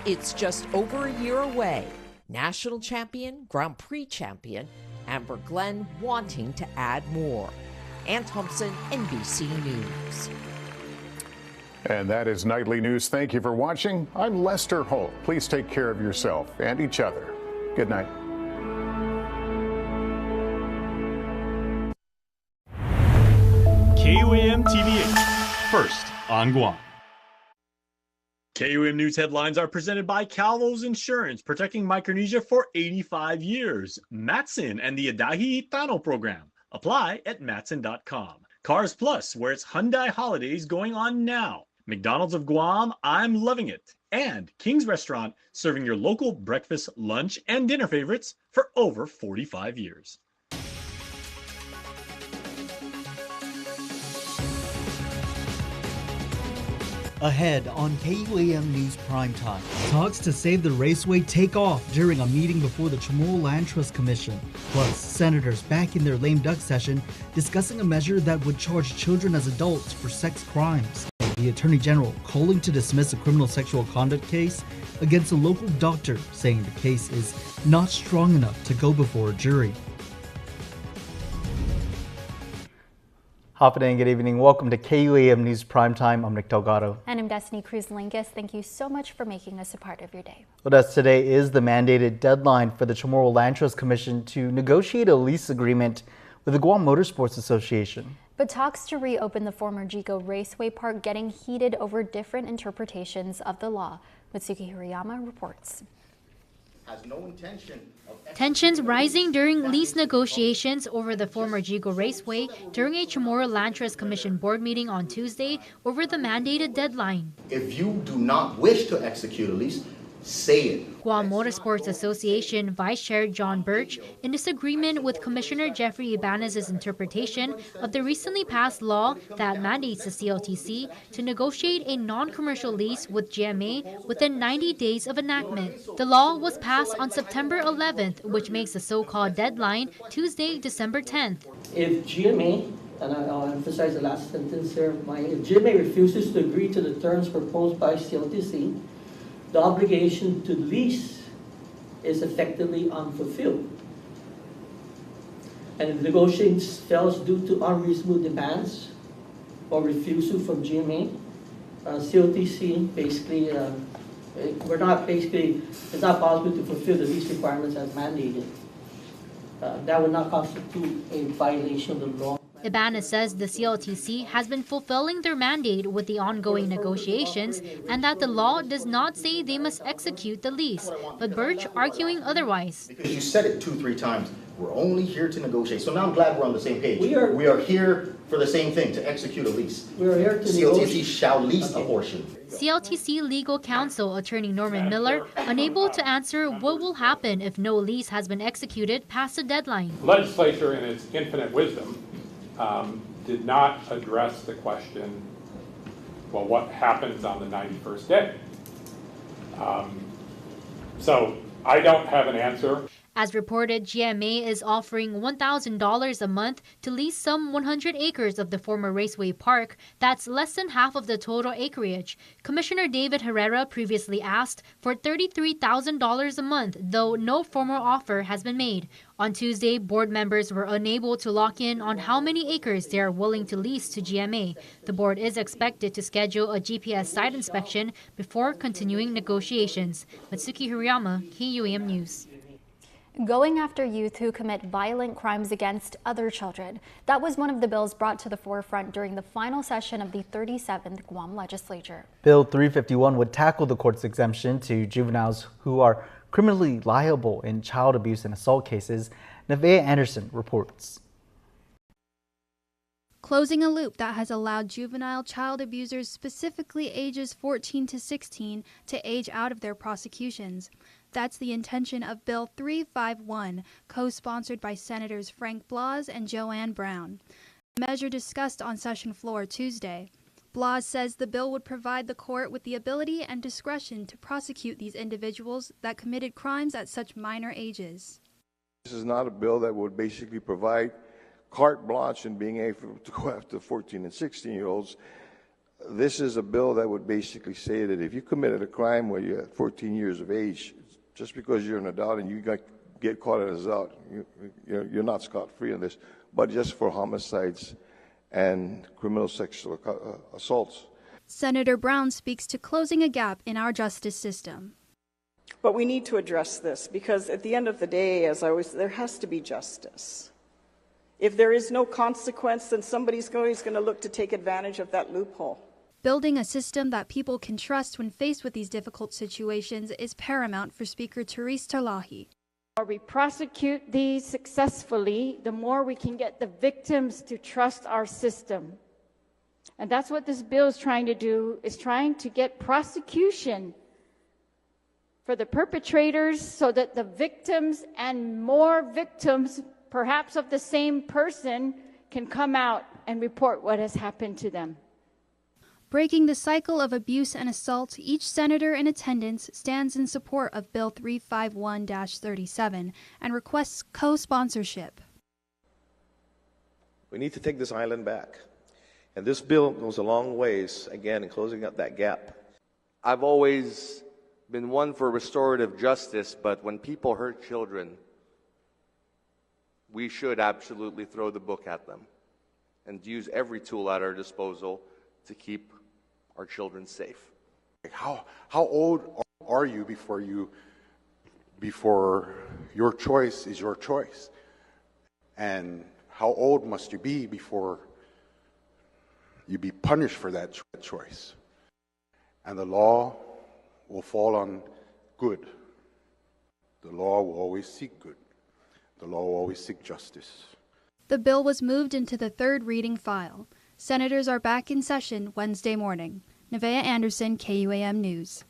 It's just over a year away. National champion, Grand Prix champion, Amber Glenn wanting to add more. Ann Thompson, NBC News. And that is Nightly News. Thank you for watching. I'm Lester Holt. Please take care of yourself and each other. Good night. KUAM TV8, first on Guam. KUAM News headlines are presented by Calvo's Insurance, protecting Micronesia for 85 years. Matson and the Adahi Tano program. Apply at matson.com. Cars Plus, where it's Hyundai holidays going on now. McDonald's of Guam, I'm loving it. And King's Restaurant, serving your local breakfast, lunch, and dinner favorites for over 45 years. Ahead on KUAM News Primetime. Talks to save the raceway take off during a meeting before the Chamorro Land Trust Commission. Plus, senators back in their lame duck session discussing a measure that would charge children as adults for sex crimes. The Attorney General calling to dismiss a criminal sexual conduct case against a local doctor, saying the case is not strong enough to go before a jury. Hafide and good evening. Welcome to KUAM News Primetime. I'm Nick Delgado. And I'm Destiny Cruz-Lingus. Thank you so much for making us a part of your day. With us today is the mandated deadline for the Chamorro Land Trust Commission to negotiate a lease agreement with the Guam Motorsports Association. But talks to reopen the former Jigo Raceway Park getting heated over different interpretations of the law. Mitsuki Hirayama reports. Has no intention of tensions rising during lease negotiations over the former Jigo Raceway during a Chamorro Land Trust Commission board meeting on Tuesday over the mandated deadline. If you do not wish to execute a lease, say it. Guam Motorsports Association Vice Chair John Birch, in disagreement with Commissioner Jeffrey Ibanez's interpretation of the recently passed law that mandates the CLTC to negotiate a non-commercial lease with GMA within 90 days of enactment. The law was passed on September 11th, which makes the so-called deadline Tuesday, December 10th. If GMA, and I'll emphasize the last sentence here, if GMA refuses to agree to the terms proposed by CLTC, the obligation to lease is effectively unfulfilled. And if negotiations fails due to unreasonable demands or refusal from GMA, CLTC basically, it's not possible to fulfill the lease requirements as mandated. That would not constitute a violation of the law. Ibanez says the CLTC has been fulfilling their mandate with the ongoing negotiations and that the law does not say they must execute the lease, but Birch arguing otherwise. Because you said it 2-3 times, we're only here to negotiate. So now I'm glad we're on the same page. We are here for the same thing, to execute a lease. We are here to CLTC shall lease a portion. CLTC legal counsel attorney Norman Miller unable to answer what will happen if no lease has been executed past the deadline. Legislature, in its infinite wisdom, did not address the question, well, what happens on the 91st day? So I don't have an answer. As reported, GMA is offering $1,000 a month to lease some 100 acres of the former Raceway Park. That's less than half of the total acreage. Commissioner David Herrera previously asked for $33,000 a month, though no formal offer has been made. On Tuesday, board members were unable to lock in on how many acres they are willing to lease to GMA. The board is expected to schedule a GPS site inspection before continuing negotiations. Mitsuki Hirayama, KUAM News. Going after youth who commit violent crimes against other children. That was one of the bills brought to the forefront during the final session of the 37th Guam Legislature. Bill 351 would tackle the court's exemption to juveniles who are criminally liable in child abuse and assault cases. Nevaeh Anderson reports. Closing a loop that has allowed juvenile child abusers, specifically ages 14 to 16, to age out of their prosecutions. That's the intention of Bill 351, co-sponsored by Senators Frank Blas and Joanne Brown. A measure discussed on session floor Tuesday. Blas says the bill would provide the court with the ability and discretion to prosecute these individuals that committed crimes at such minor ages. This is not a bill that would basically provide carte blanche in being able to go after 14 and 16-year-olds. This is a bill that would basically say that if you committed a crime where you're 14 years of age, just because you're an adult and you get caught as an adult, you're not scot-free on this, but just for homicides and criminal sexual assaults. Senator Brown speaks to closing a gap in our justice system. But we need to address this because at the end of the day, there has to be justice. If there is no consequence, then somebody's always going to look to take advantage of that loophole. Building a system that people can trust when faced with these difficult situations is paramount for Speaker Therese Talahi. The more we prosecute these successfully, the more we can get the victims to trust our system. And that's what this bill is trying to do, is trying to get prosecution for the perpetrators so that the victims and more victims, perhaps of the same person, can come out and report what has happened to them. Breaking the cycle of abuse and assault, each senator in attendance stands in support of Bill 351-37 and requests co-sponsorship. We need to take this island back. And this bill goes a long ways, again, in closing up that gap. I've always been one for restorative justice, but when people hurt children, we should absolutely throw the book at them and use every tool at our disposal to keep our children safe. How old are you before your choice is your choice? And how old must you be before you be punished for that choice? And the law will fall on good. The law will always seek good. The law will always seek justice. The bill was moved into the third reading file. Senators are back in session Wednesday morning. Nevaeh Anderson, KUAM News.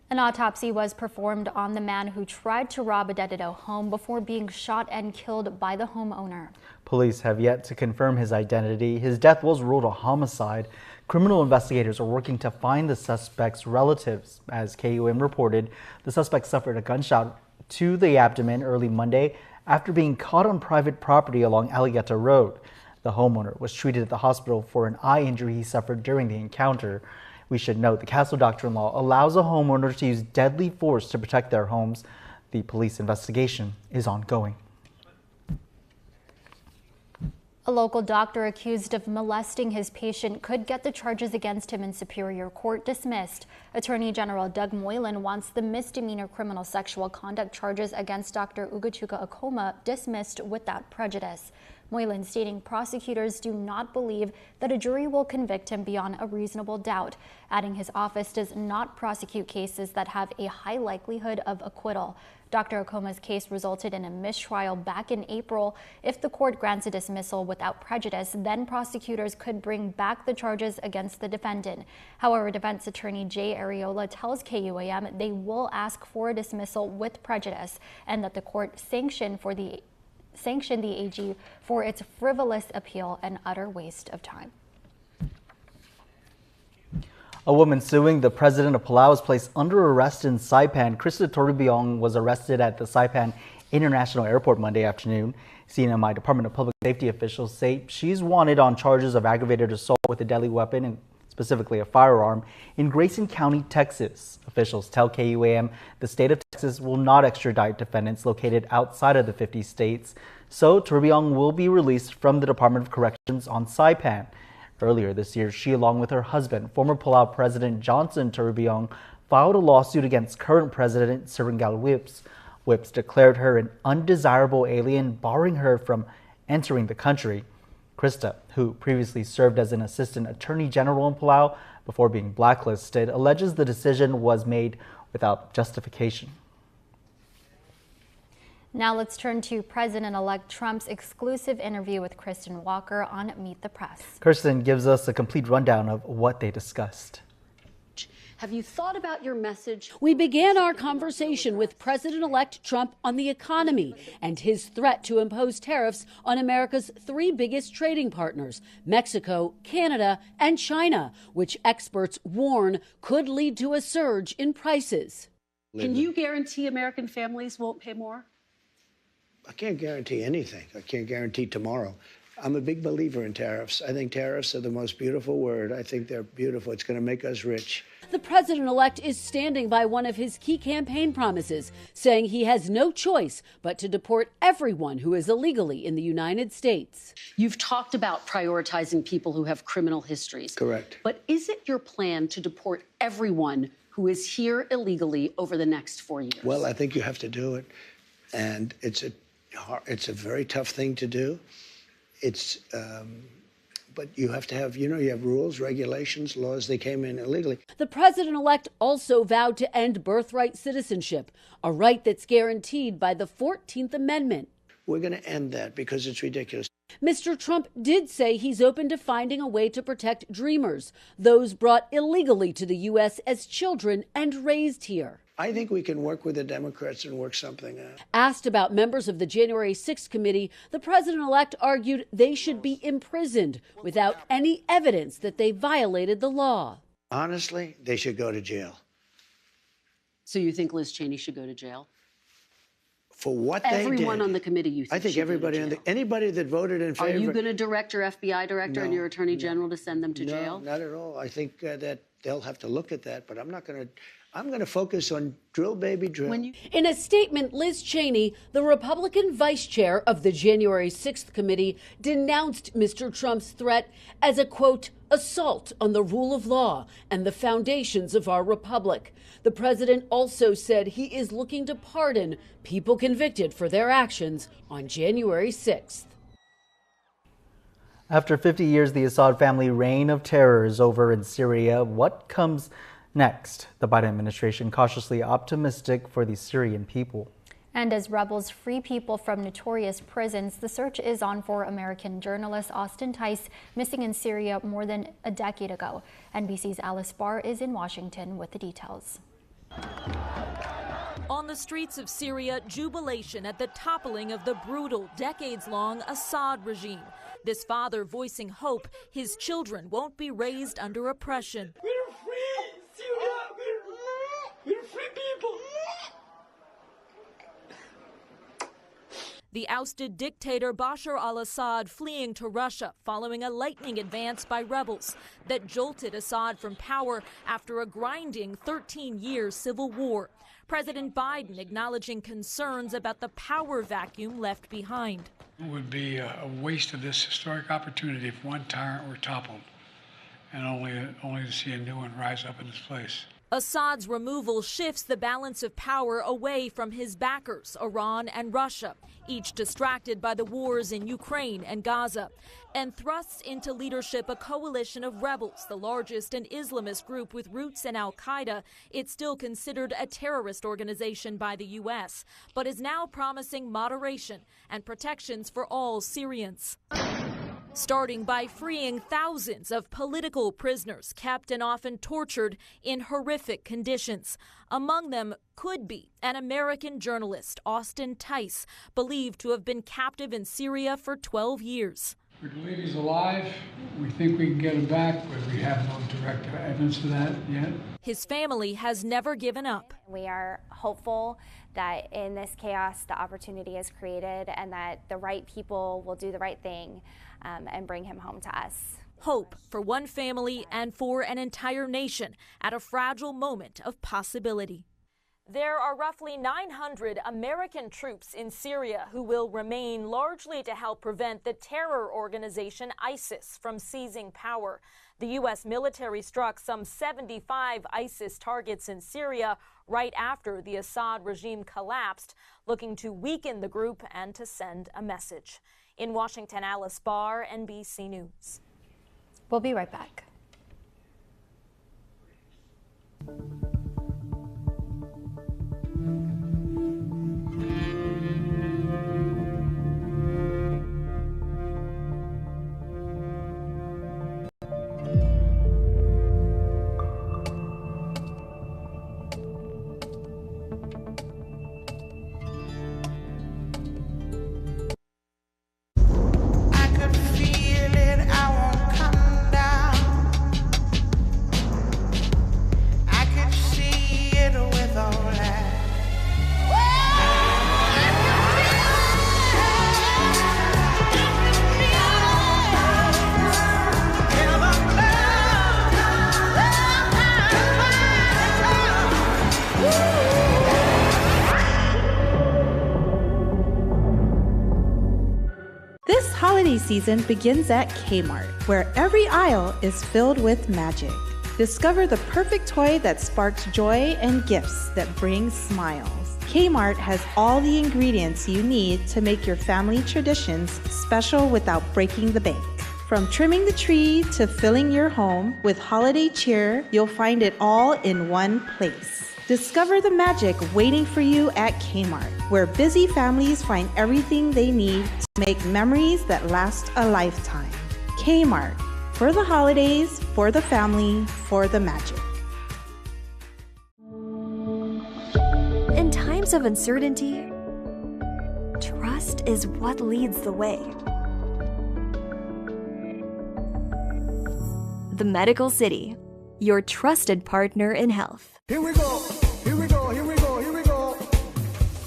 An autopsy was performed on the man who tried to rob a Dedido home before being shot and killed by the homeowner. Police have yet to confirm his identity. His death was ruled a homicide. Criminal investigators are working to find the suspect's relatives. As KUAM reported, the suspect suffered a gunshot to the abdomen early Monday after being caught on private property along Alieta Road. The homeowner was treated at the hospital for an eye injury he suffered during the encounter. We should note the Castle Doctrine law allows a homeowner to use deadly force to protect their homes. The police investigation is ongoing. A local doctor accused of molesting his patient could get the charges against him in Superior Court dismissed. Attorney General Doug Moylan wants the misdemeanor criminal sexual conduct charges against Dr. Ugochukwu Akoma dismissed without prejudice. Moylan stating prosecutors do not believe that a jury will convict him beyond a reasonable doubt, adding his office does not prosecute cases that have a high likelihood of acquittal. Dr. Akoma's case resulted in a mistrial back in April. If the court grants a dismissal without prejudice, then prosecutors could bring back the charges against the defendant. However, defense attorney Jay Areola tells KUAM they will ask for a dismissal with prejudice and that the court sanction the AG for its frivolous appeal and utter waste of time. A woman suing the president of Palau was placed under arrest in Saipan. Krista Torrebiong was arrested at the Saipan International Airport Monday afternoon. CNMI Department of Public Safety officials say she's wanted on charges of aggravated assault with a deadly weapon, and specifically a firearm, in Grayson County, Texas. Officials tell KUAM the state of Texas will not extradite defendants located outside of the 50 states, so Torrebiong will be released from the Department of Corrections on Saipan. Earlier this year, she, along with her husband, former Palau President Johnson Torrebiong, filed a lawsuit against current President Siringal Whips. Whips declared her an undesirable alien, barring her from entering the country. Krista, who previously served as an assistant attorney general in Palau before being blacklisted, alleges the decision was made without justification. Now let's turn to President-elect Trump's exclusive interview with Kristen Walker on Meet the Press. Kirsten gives us a complete rundown of what they discussed. Have you thought about your message? We began our conversation with President-elect Trump on the economy and his threat to impose tariffs on America's three biggest trading partners, Mexico, Canada, and China, which experts warn could lead to a surge in prices. Can you guarantee American families won't pay more? I can't guarantee anything. I can't guarantee tomorrow. I'm a big believer in tariffs. I think tariffs are the most beautiful word. I think they're beautiful. It's going to make us rich. The president-elect is standing by one of his key campaign promises, saying he has no choice but to deport everyone who is illegally in the United States. You've talked about prioritizing people who have criminal histories. Correct. But is it your plan to deport everyone who is here illegally over the next 4 years? Well, I think you have to do it. And it's a very tough thing to do. But you have to have, you have rules, regulations, laws. They came in illegally. The president-elect also vowed to end birthright citizenship, a right that's guaranteed by the 14th Amendment. We're going to end that because it's ridiculous. Mr. Trump did say he's open to finding a way to protect dreamers, those brought illegally to the U.S. as children and raised here. I think we can work with the Democrats and work something out. Asked about members of the January 6th committee, the president-elect argued they should be imprisoned without any evidence that they violated the law. Honestly, they should go to jail. So you think Liz Cheney should go to jail? For what they did. Everyone on the committee, you think? I think everybody anybody that voted in favor. Are you going to direct your FBI director and your attorney general to send them to jail? No, not at all. I think that they'll have to look at that, but I'm going to focus on drill, baby, drill. In a statement, Liz Cheney, the Republican vice chair of the January 6th committee, denounced Mr. Trump's threat as a, quote, assault on the rule of law and the foundations of our republic. The president also said he is looking to pardon people convicted for their actions on January 6th. After 50 years, the Assad family reign of terror is over in Syria. What comes next? The Biden administration cautiously optimistic for the Syrian people. And as rebels free people from notorious prisons, the search is on for American journalist Austin Tice, missing in Syria more than a decade ago. NBC's Alice Barr is in Washington with the details. On the streets of Syria, jubilation at the toppling of the brutal, decades-long Assad regime. This father voicing hope his children won't be raised under oppression. We're free, Syria! We're free people! The ousted dictator Bashar al-Assad fleeing to Russia following a lightning advance by rebels that jolted Assad from power after a grinding 13-year civil war. President Biden acknowledging concerns about the power vacuum left behind. It would be a waste of this historic opportunity if one tyrant were toppled and only to see a new one rise up in its place. Assad's removal shifts the balance of power away from his backers, Iran and Russia, each distracted by the wars in Ukraine and Gaza, and thrusts into leadership a coalition of rebels, the largest an Islamist group with roots in al-Qaeda. It's still considered a terrorist organization by the U.S., but is now promising moderation and protections for all Syrians. Starting by freeing thousands of political prisoners kept and often tortured in horrific conditions. Among them could be an American journalist, Austin Tice, believed to have been captive in Syria for 12 years. We believe he's alive. We think we can get him back, but we have no direct evidence of that yet. His family has never given up. We are hopeful that in this chaos, the opportunity is created and that the right people will do the right thing and bring him home to us. Hope for one family and for an entire nation at a fragile moment of possibility. There are roughly 900 American troops in Syria who will remain largely to help prevent the terror organization ISIS from seizing power. The U.S. military struck some 75 ISIS targets in Syria right after the Assad regime collapsed, looking to weaken the group and to send a message. In Washington, Alice Barr, NBC News. We'll be right back. holiday season begins at Kmart, where every aisle is filled with magic. Discover the perfect toy that sparks joy and gifts that bring smiles. Kmart has all the ingredients you need to make your family traditions special without breaking the bank. From trimming the tree to filling your home with holiday cheer, you'll find it all in one place. Discover the magic waiting for you at Kmart, where busy families find everything they need to make memories that last a lifetime. Kmart, for the holidays, for the family, for the magic. In times of uncertainty, trust is what leads the way. The Medical City, your trusted partner in health. Here we go, here we go, here we go, here we go.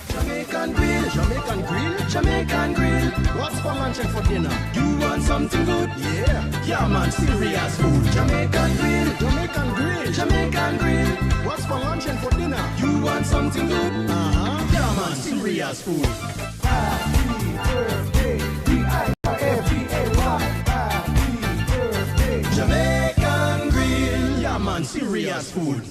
Jamaican grill, Jamaican grill, Jamaican grill. What's for lunch and for dinner? You want something good? Yeah man, serious food. Jamaican grill, Jamaican grill, Jamaican grill. What's for lunch and for dinner? You want something good? Yeah man, serious food. Happy birthday, D-I-R-F-D-A-Y. Happy birthday, Jamaican grill. Yeah man, serious food.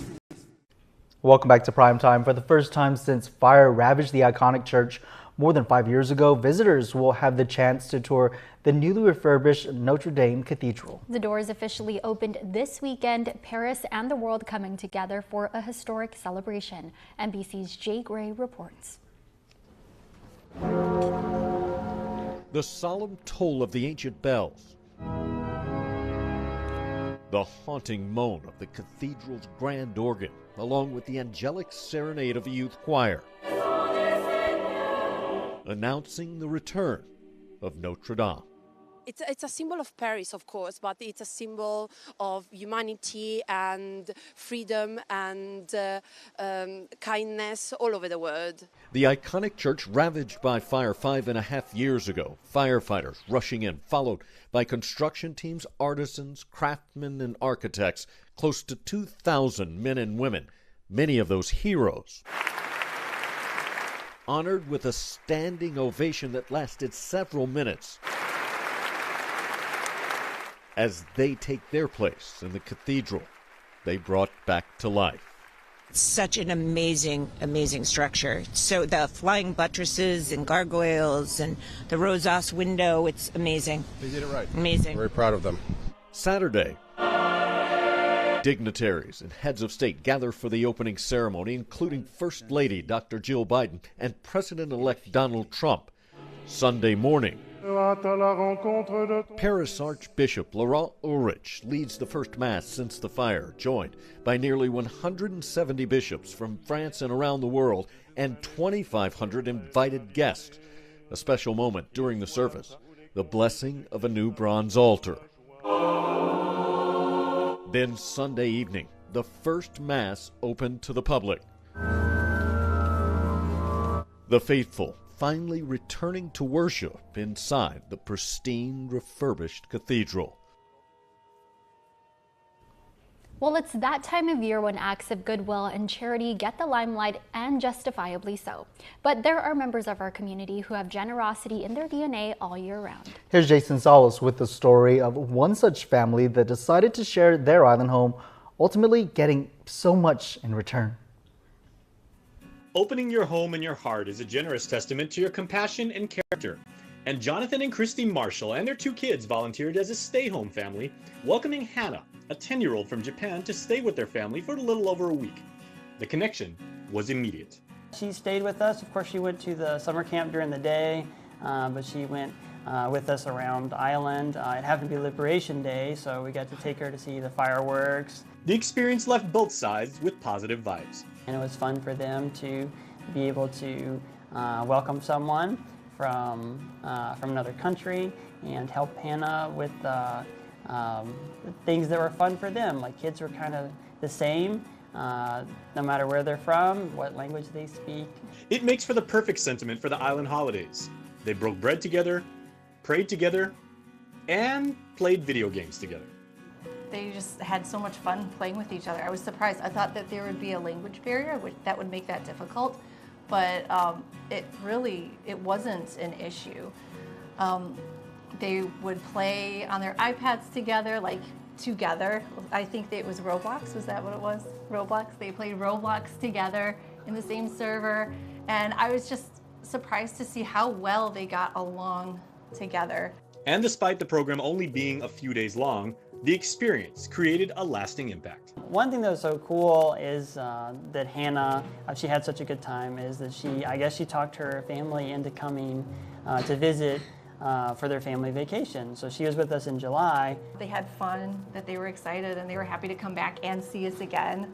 Welcome back to Prime Time. For the first time since fire ravaged the iconic church more than 5 years ago, visitors will have the chance to tour the newly refurbished Notre Dame Cathedral. The doors officially opened this weekend, Paris and the world coming together for a historic celebration. NBC's Jay Gray reports. The solemn toll of the ancient bells, the haunting moan of the cathedral's grand organ, along with the angelic serenade of a youth choir, announcing the return of Notre Dame. It's a symbol of Paris, of course, but it's a symbol of humanity and freedom and kindness all over the world. The iconic church ravaged by fire 5.5 years ago. Firefighters rushing in, followed by construction teams, artisans, craftsmen, and architects. Close to 2,000 men and women, many of those heroes, honored with a standing ovation that lasted several minutes as they take their place in the cathedral they brought back to life. Such an amazing, amazing structure. So the flying buttresses and gargoyles and the Rosas window, it's amazing. They did it right. Amazing. Very proud of them. Saturday, dignitaries and heads of state gather for the opening ceremony, including First Lady Dr. Jill Biden and President-elect Donald Trump. Sunday morning, Paris Archbishop Laurent Ulrich leads the first Mass since the fire, joined by nearly 170 bishops from France and around the world and 2,500 invited guests. A special moment during the service, the blessing of a new bronze altar. Then Sunday evening, the first Mass opened to the public. The faithful finally returning to worship inside the pristine, refurbished cathedral. Well, it's that time of year when acts of goodwill and charity get the limelight, and justifiably so. But there are members of our community who have generosity in their DNA all year round. Here's Jason Salas with the story of one such family that decided to share their island home, ultimately getting so much in return. Opening your home and your heart is a generous testament to your compassion and character. And Jonathan and Christine Marshall and their 2 kids volunteered as a stay-home family, welcoming Hannah, a 10-year-old from Japan, to stay with their family for a little over a week. The connection was immediate. She stayed with us. Of course, she went to the summer camp during the day, but she went with us around the island. It happened to be Liberation Day, so we got to take her to see the fireworks. The experience left both sides with positive vibes. And it was fun for them to be able to welcome someone from another country and help Hannah with things that were fun for them. Like, kids were kind of the same, no matter where they're from, what language they speak. It makes for the perfect sentiment for the island holidays. They broke bread together, prayed together, and played video games together. They just had so much fun playing with each other. I was surprised. I thought that there would be a language barrier, which that would make that difficult, but it wasn't an issue. They would play on their iPads together, like together. I think it was Roblox, was that what it was? Roblox, they played Roblox together in the same server. And I was just surprised to see how well they got along together. And despite the program only being a few days long, the experience created a lasting impact. One thing that was so cool is that Hannah, she had such a good time, is that I guess she talked her family into coming to visit for their family vacation. So she was with us in July. They had fun, that they were excited, and they were happy to come back and see us again.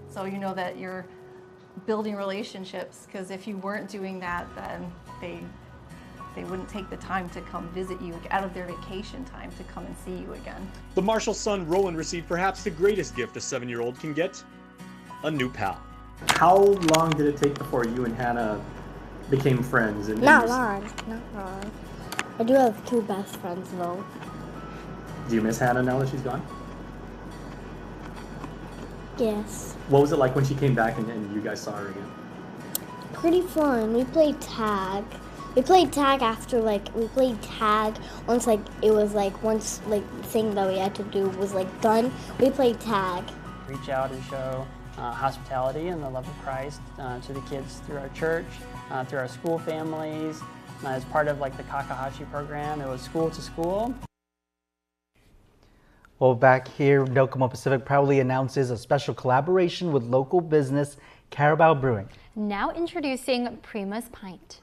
So you know that you're building relationships, because if you weren't doing that, then they wouldn't take the time to come visit you out of their vacation time to come and see you again. The Marshall's son, Rowan, received perhaps the greatest gift a 7-year-old can get, a new pal. How long did it take before you and Hannah became friends? Not long. I do have 2 best friends though. Do you miss Hannah now that she's gone? Yes. What was it like when she came back and you guys saw her again? Pretty fun. We played tag. We played tag after we played tag once it was once the thing that we had to do was done. We played tag. Reach out and show hospitality and the love of Christ to the kids through our church, through our school families. As part of the Kakahashi program, it was school to school. Well, back here, Docomo Pacific proudly announces a special collaboration with local business Carabao Brewing. Now introducing Prima's Pint.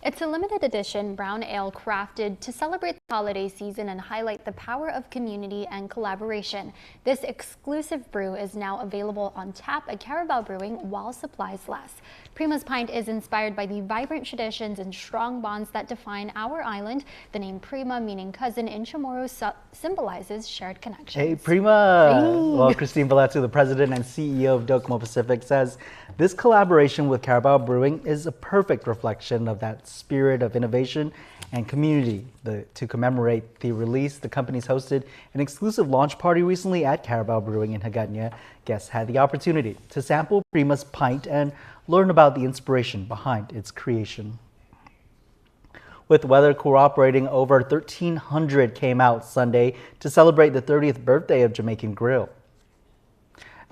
It's a limited edition brown ale crafted to celebrate the holiday season and highlight the power of community and collaboration. This exclusive brew is now available on tap at Carabao Brewing while supplies last. Prima's Pint is inspired by the vibrant traditions and strong bonds that define our island. The name Prima, meaning cousin in Chamorro, symbolizes shared connections. Hey, Prima! Well, Christine Valletto, the president and CEO of Docomo Pacific, says this collaboration with Carabao Brewing is a perfect reflection of that spirit of innovation and community. To commemorate the release, the company's hosted an exclusive launch party recently at Carabao Brewing in Hagåtña. Guests had the opportunity to sample Prima's Pint and learn about the inspiration behind its creation. With weather cooperating, over 1,300 came out Sunday to celebrate the 30th birthday of Jamaican Grill.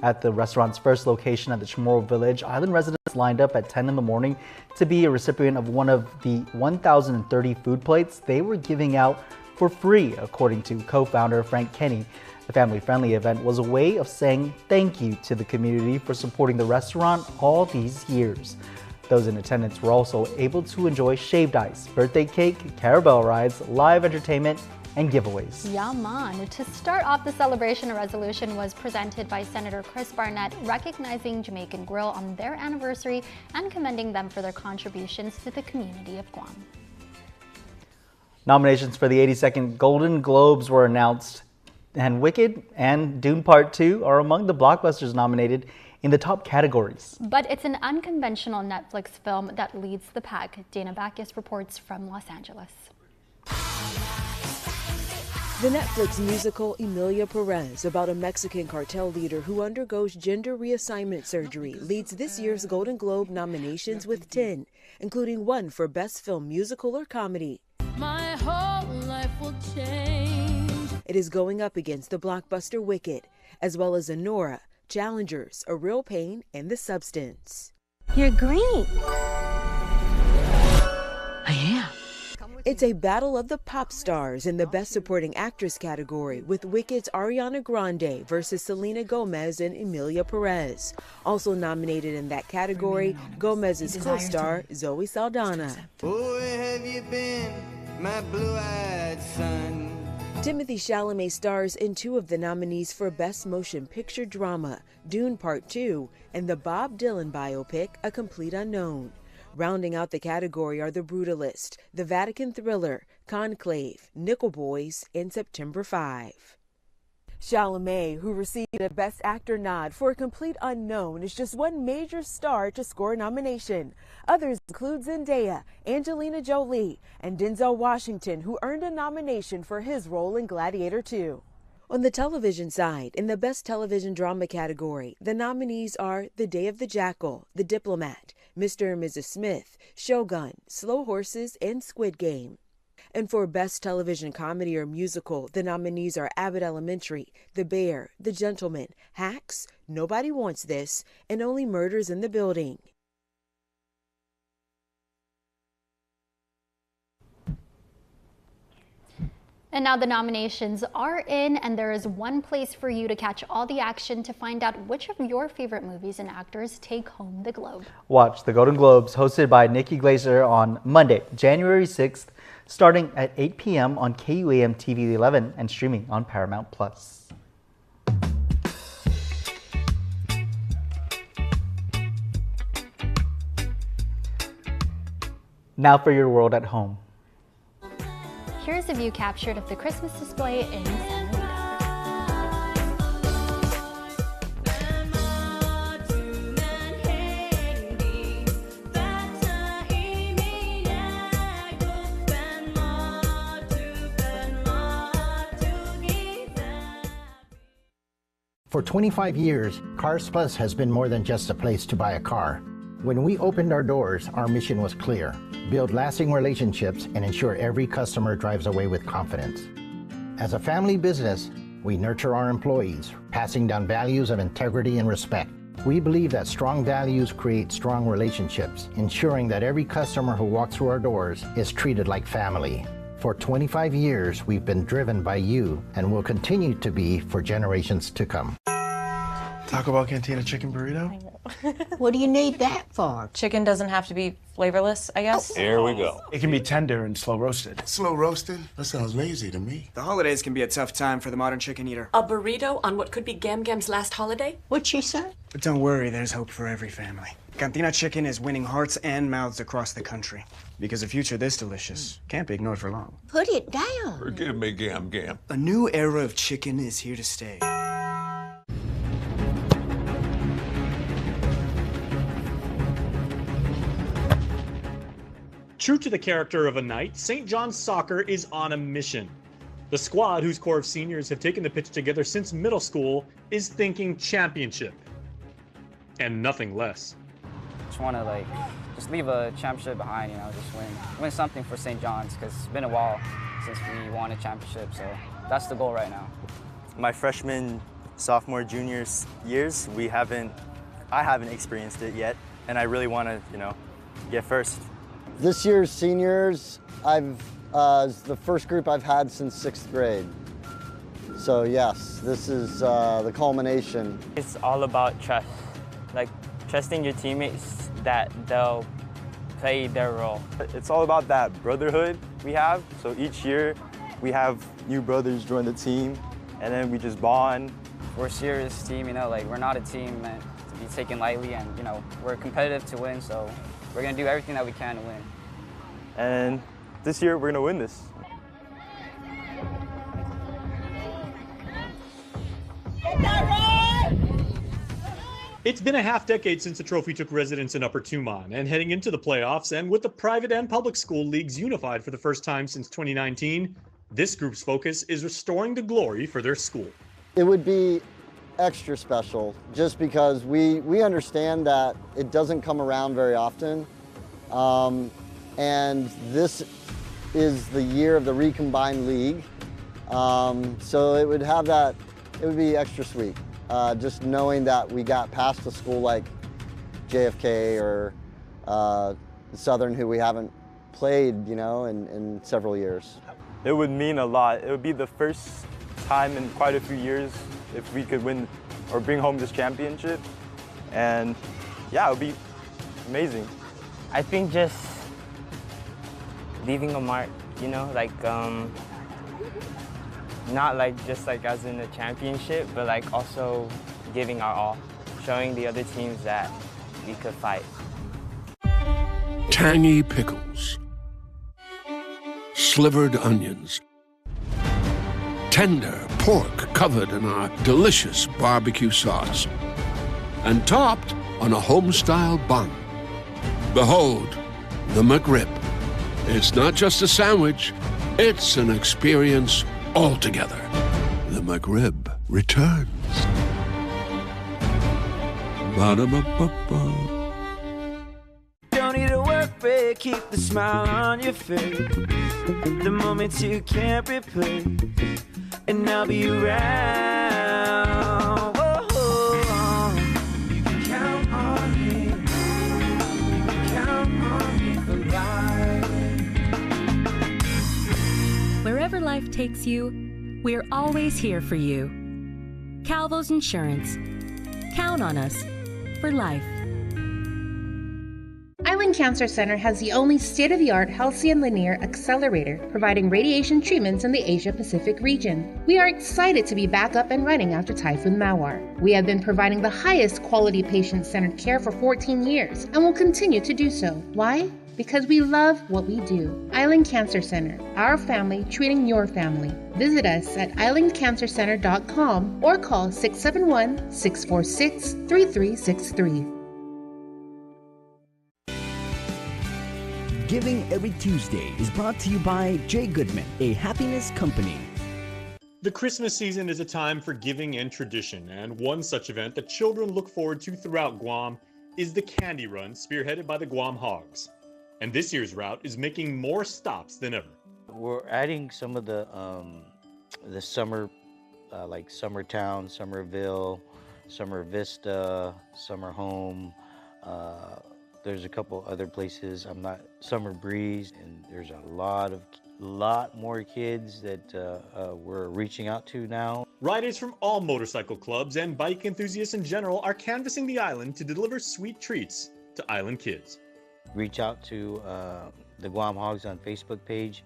At the restaurant's first location at the Chamorro Village, island residents lined up at 10 in the morning to be a recipient of one of the 1,030 food plates they were giving out for free, according to co-founder Frank Kenny. The family-friendly event was a way of saying thank you to the community for supporting the restaurant all these years. Those in attendance were also able to enjoy shaved ice, birthday cake, carousel rides, live entertainment, and giveaways. Yeah, man. To start off the celebration, a resolution was presented by Senator Chris Barnett recognizing Jamaican Grill on their anniversary and commending them for their contributions to the community of KUAM. Nominations for the 82nd Golden Globes were announced, and Wicked and Dune Part 2 are among the blockbusters nominated in the top categories. But it's an unconventional Netflix film that leads the pack. Dana Bacchus reports from Los Angeles. The Netflix musical Emilia Perez, about a Mexican cartel leader who undergoes gender reassignment surgery, leads this year's Golden Globe nominations with 10, including 1 for Best Film Musical or Comedy. My whole life will change. It is going up against the blockbuster Wicked, as well as Anora, Challengers, A Real Pain, and The Substance. You're green. I am. It's a battle of the pop stars in the Best Supporting Actress category, with Wicked's Ariana Grande versus Selena Gomez and Emilia Perez. Also nominated in that category, Gomez's co-star Zoe Saldana. Oh, where have you been, my blue-eyed son? Timothée Chalamet stars in 2 of the nominees for Best Motion Picture Drama, Dune Part 2, and the Bob Dylan biopic, A Complete Unknown. Rounding out the category are The Brutalist, The Vatican Thriller, Conclave, Nickel Boys, and September 5. Chalamet, who received a Best Actor nod for A Complete Unknown, is just one major star to score a nomination. Others include Zendaya, Angelina Jolie, and Denzel Washington, who earned a nomination for his role in Gladiator 2. On the television side, in the Best Television Drama category, the nominees are The Day of the Jackal, The Diplomat, Mr. and Mrs. Smith, Shogun, Slow Horses, and Squid Game. And for Best Television Comedy or Musical, the nominees are Abbott Elementary, The Bear, The Gentleman, Hacks, Nobody Wants This, and Only Murders in the Building. And now the nominations are in, and there is one place for you to catch all the action to find out which of your favorite movies and actors take home the Globe. Watch the Golden Globes, hosted by Nikki Glaser, on Monday, January 6th, starting at 8 p.m. on KUAM TV 11 and streaming on Paramount+. Now for your world at home. Here's a view captured of the Christmas display in San Luis. For 25 years, Cars Plus has been more than just a place to buy a car. When we opened our doors, our mission was clear: build lasting relationships and ensure every customer drives away with confidence. As a family business, we nurture our employees, passing down values of integrity and respect. We believe that strong values create strong relationships, ensuring that every customer who walks through our doors is treated like family. For 25 years, we've been driven by you and will continue to be for generations to come. Taco Bell Cantina chicken burrito? What do you need that for? Chicken doesn't have to be flavorless, I guess. Here we go. It can be tender and slow roasted. Slow roasted? That sounds lazy to me. The holidays can be a tough time for the modern chicken eater. A burrito on what could be Gam Gam's last holiday? What'd she say? But don't worry, there's hope for every family. Cantina chicken is winning hearts and mouths across the country. Because a future this delicious can't be ignored for long. Put it down. Forgive me, Gam Gam. A new era of chicken is here to stay. True to the character of a knight, St. John's Soccer is on a mission. The squad, whose core of seniors have taken the pitch together since middle school, is thinking championship. And nothing less. Just want to just leave a championship behind, just win something for St. John's, because it's been a while since we won a championship, so that's the goal right now. My freshman, sophomore, junior years, I haven't experienced it yet, and I really want to, get first. This year's seniors, is the first group I've had since 6th grade. So yes, this is the culmination. It's all about trust, trusting your teammates that they'll play their role. It's all about that brotherhood we have. So each year we have new brothers join the team, and then we just bond. We're a serious team, we're not a team meant to be taken lightly, and we're competitive to win, so we're gonna do everything that we can to win. And this year, we're gonna win this. It's been a half-decade since the trophy took residence in Upper Tucson, and heading into the playoffs, and with the private and public school leagues unified for the first time since 2019, this group's focus is restoring the glory for their school. It would be extra special just because we understand that it doesn't come around very often. And this is the year of the recombined league. So it would be extra sweet. Just knowing that we got past a school like JFK or Southern, who we haven't played, in several years. It would mean a lot. It would be the first time in quite a few years if we could win or bring home this championship. And yeah, it would be amazing. I think just leaving a mark, not just as in the championship, but also giving our all, showing the other teams that we could fight. Tangy pickles, slivered onions, tender pork covered in our delicious barbecue sauce, and topped on a home-style bun. Behold, the McRib. It's not just a sandwich, it's an experience altogether. The McRib returns. Ba-da-ba-ba-ba. Don't need to work, babe. they keep the smile on your face, the moments you can't replace, and I'll be around. Oh, you can count on me. You can count on me for life. Wherever life takes you, we're always here for you. Calvo's Insurance. Count on us for life. Island Cancer Center has the only state-of-the-art Halcyon Linear Accelerator, providing radiation treatments in the Asia-Pacific region. We are excited to be back up and running after Typhoon Mawar. We have been providing the highest quality patient-centered care for 14 years and will continue to do so. Why? Because we love what we do. Island Cancer Center, our family treating your family. Visit us at islandcancercenter.com or call 671-646-3363. Giving Every Tuesday is brought to you by J. Goodman, a happiness company. The Christmas season is a time for giving and tradition, and one such event that children look forward to throughout Guam is the Candy Run, spearheaded by the Guam Hogs. And this year's route is making more stops than ever. We're adding some of the summer, like Summertown, Somerville, Summer Vista, Summer Home. There's a couple other places. Summer Breeze, and there's a lot more kids that we're reaching out to now. Riders from all motorcycle clubs and bike enthusiasts in general are canvassing the island to deliver sweet treats to island kids. Reach out to the Guam Hogs on Facebook page.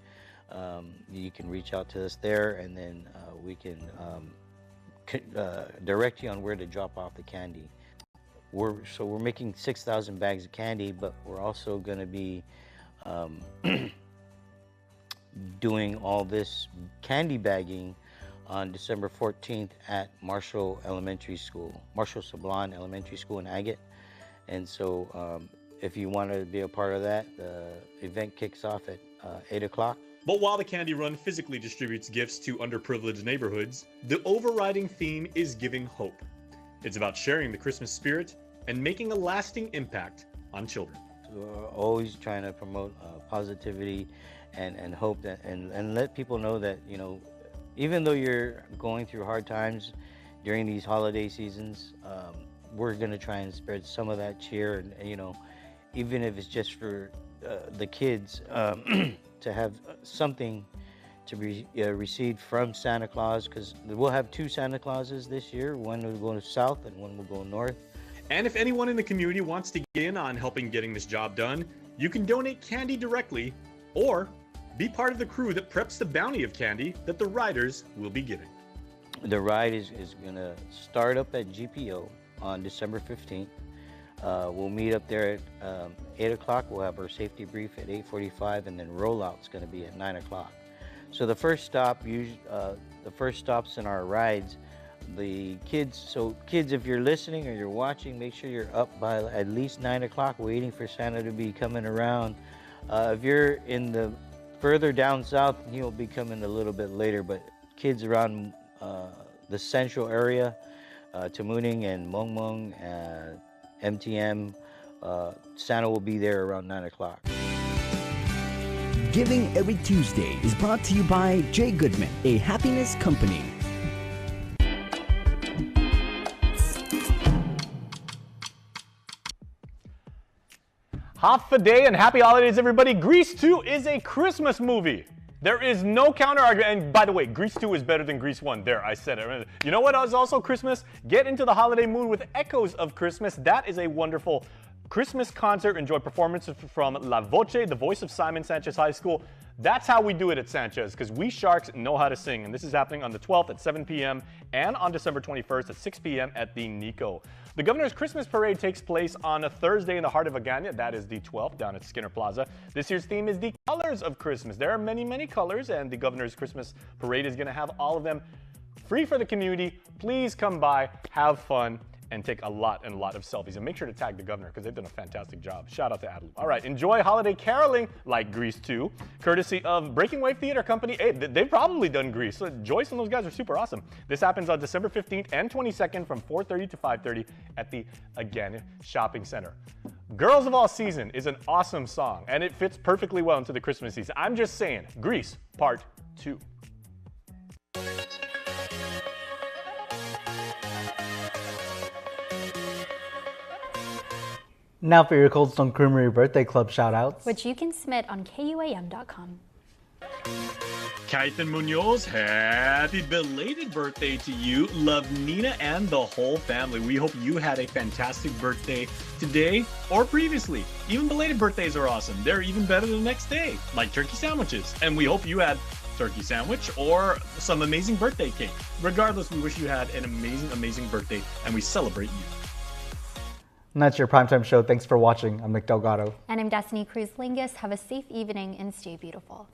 You can reach out to us there, and then we can direct you on where to drop off the candy. We're making 6,000 bags of candy, but we're also going to be doing all this candy bagging on December 14th at Marshall Sablon Elementary School in Agate. And so if you want to be a part of that, the event kicks off at 8 o'clock. But while the Candy Run physically distributes gifts to underprivileged neighborhoods, the overriding theme is giving hope. It's about sharing the Christmas spirit and making a lasting impact on children. So we're always trying to promote positivity and hope and let people know that, you know, even though you're going through hard times during these holiday seasons, we're going to try and spread some of that cheer, and you know, even if it's just for the kids to have something to be received from Santa Claus, because we'll have two Santa Clauses this year. One will go south and one will go north. And if anyone in the community wants to get in on helping getting this job done, you can donate candy directly or be part of the crew that preps the bounty of candy that the riders will be giving. The ride is going to start up at GPO on December 15th. We'll meet up there at 8 o'clock. We'll have our safety brief at 8:45, and then rollout's going to be at 9 o'clock. So the first stops in our rides, the kids, if you're listening or you're watching, make sure you're up by at least 9 o'clock waiting for Santa to be coming around. If you're in the further down south, he'll be coming a little bit later, but kids around the central area, Tamuning and Mongmong, MTM, Santa will be there around 9 o'clock. Giving Every Tuesday is brought to you by J. Goodman, a happiness company. Half a day and happy holidays, everybody. Grease 2 is a Christmas movie. There is no counter argument. And by the way, Grease 2 is better than Grease 1. There, I said it. You know what is also Christmas? Get into the holiday mood with Echoes of Christmas. That is a wonderful Christmas concert. Enjoy performances from La Voce, the voice of Simon Sanchez High School. That's how we do it at Sanchez, because we Sharks know how to sing. And this is happening on the 12th at 7 p.m. and on December 21st at 6 p.m. at the Nico. The Governor's Christmas Parade takes place on a Thursday in the heart of Agana. That is the 12th down at Skinner Plaza. This year's theme is the colors of Christmas. There are many, many colors, and the Governor's Christmas Parade is going to have all of them free for the community. Please come by, have fun, and take a lot of selfies. And make sure to tag the governor, because they've done a fantastic job. Shout out to Adel. All right, enjoy holiday caroling like Grease 2, courtesy of Breaking Wave Theater Company. Hey, they've probably done Grease. So Joyce and those guys are super awesome. This happens on December 15th and 22nd from 4:30 to 5:30 at the, again, Shopping Center. Girls of All Season is an awesome song, and it fits perfectly well into the Christmas season. I'm just saying, Grease, Part 2. Now for your Cold Stone Creamery Birthday Club shoutouts, which you can submit on KUAM.com. Kaithan Munoz, happy belated birthday to you. Love Nina and the whole family. We hope you had a fantastic birthday today or previously. Even belated birthdays are awesome. They're even better the next day, like turkey sandwiches. And we hope you had turkey sandwich or some amazing birthday cake. Regardless, we wish you had an amazing, amazing birthday, and we celebrate you. And that's your primetime show. Thanks for watching. I'm Nick Delgado. And I'm Destiny Cruz-Lingus. Have a safe evening and stay beautiful.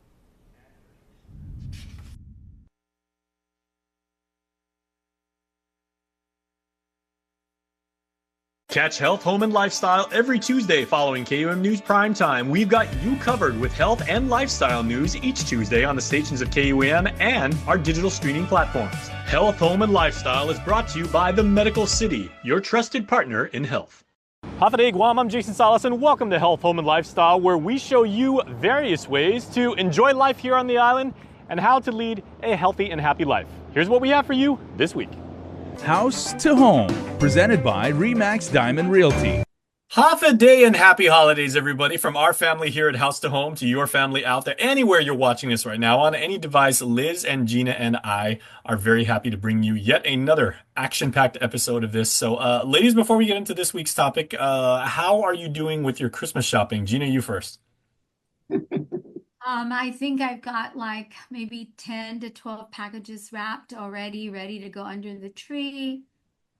Catch Health, Home, and Lifestyle every Tuesday following KUM News Prime Time. We've got you covered with health and lifestyle news each Tuesday on the stations of KUM and our digital streaming platforms. Health, Home, and Lifestyle is brought to you by the Medical City, your trusted partner in health. Hafaday Guam, I'm Jason Salas, and welcome to Health, Home, and Lifestyle, where we show you various ways to enjoy life here on the island and how to lead a healthy and happy life. Here's what we have for you this week. House to Home, presented by Remax Diamond Realty. Half a day and happy holidays, everybody, from our family here at House to Home to your family out there, anywhere you're watching this right now, on any device. Liz and Gina and I are very happy to bring you yet another action-packed episode of this. So, ladies, before we get into this week's topic, how are you doing with your Christmas shopping? Gina, you first. I think I've got like maybe 10 to 12 packages wrapped already, ready to go under the tree.